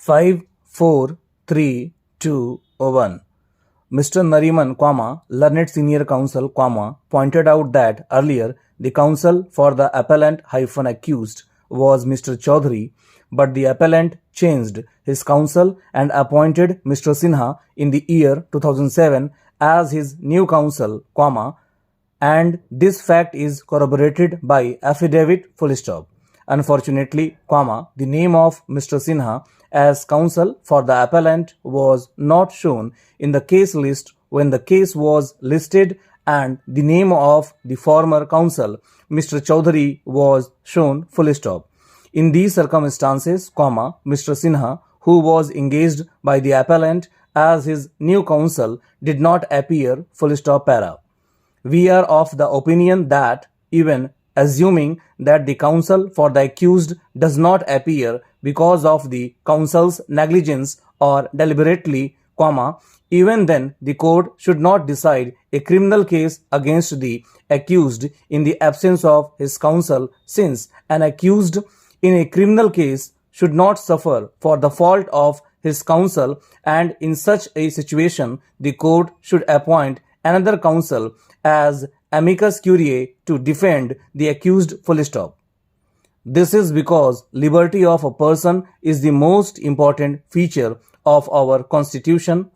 5, 4, 3, 2, 1. Mr. Nariman, learned senior counsel, pointed out that earlier the counsel for the appellant-accused was Mr. Chaudhary, but the appellant changed his counsel and appointed Mr. Sinha in the year 2007 as his new counsel, and this fact is corroborated by affidavit. Unfortunately, the name of Mr. Sinha as counsel for the appellant was not shown in the case list when the case was listed, and the name of the former counsel, Mr. Chaudhary, was shown. In these circumstances, Mr. Sinha, who was engaged by the appellant as his new counsel, did not appear. We are of the opinion that even assuming that the counsel for the accused does not appear because of the counsel's negligence or deliberately, even then the court should not decide a criminal case against the accused in the absence of his counsel, since an accused in a criminal case should not suffer for the fault of his counsel, and in such a situation the court should appoint another counsel as amicus curiae to defend the accused. This is because liberty of a person is the most important feature of our Constitution.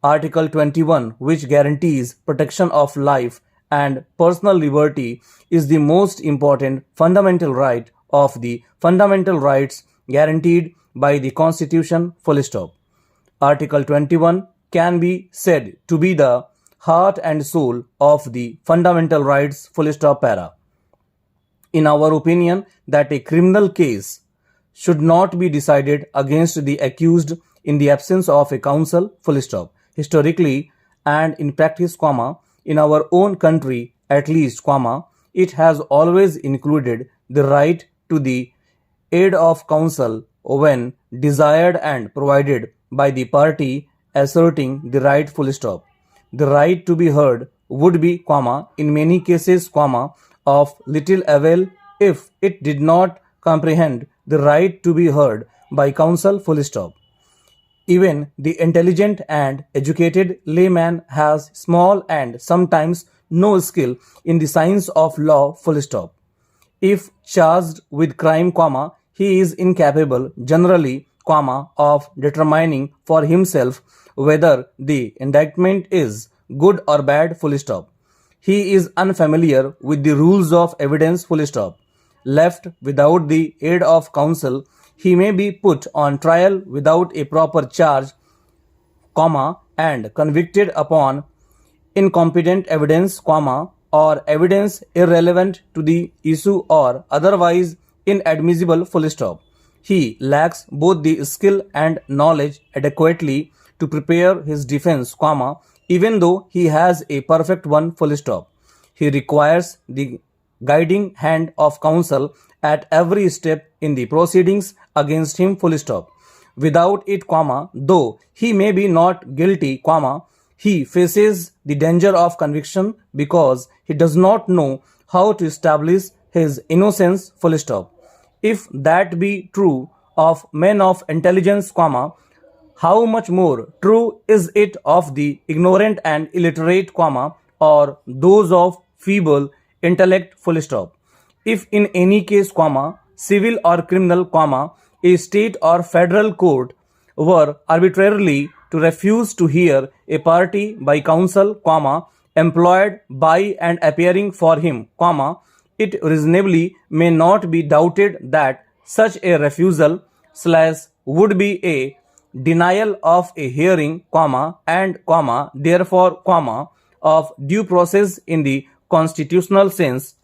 Article 21, which guarantees protection of life and personal liberty, is the most important fundamental right of the fundamental rights guaranteed by the Constitution. Article 21 can be said to be the heart and soul of the fundamental rights. In our opinion, that a criminal case should not be decided against the accused in the absence of a counsel. Historically and in practice, in our own country at least, it has always included the right to the aid of counsel when desired and provided by the party asserting the right. The right to be heard would be, in many cases, of little avail if it did not comprehend the right to be heard by counsel. Even the intelligent and educated layman has small and sometimes no skill in the science of law. If charged with crime, he is incapable generally, of determining for himself whether the indictment is good or bad. He is unfamiliar with the rules of evidence. Left without the aid of counsel, he may be put on trial without a proper charge, and convicted upon incompetent evidence, or evidence irrelevant to the issue or otherwise inadmissible. He lacks both the skill and knowledge adequately to prepare his defense, even though he has a perfect one. He requires the guiding hand of counsel at every step in the proceedings against him. Without it, though he may be not guilty, he faces the danger of conviction because he does not know how to establish his innocence. If that be true of men of intelligence, how much more true is it of the ignorant and illiterate, or those of feeble intellect. If in any case, civil or criminal, a state or federal court were arbitrarily to refuse to hear a party by counsel, employed by and appearing for him, it reasonably may not be doubted that such a refusal / would be a denial of a hearing, and therefore, of due process in the constitutional sense.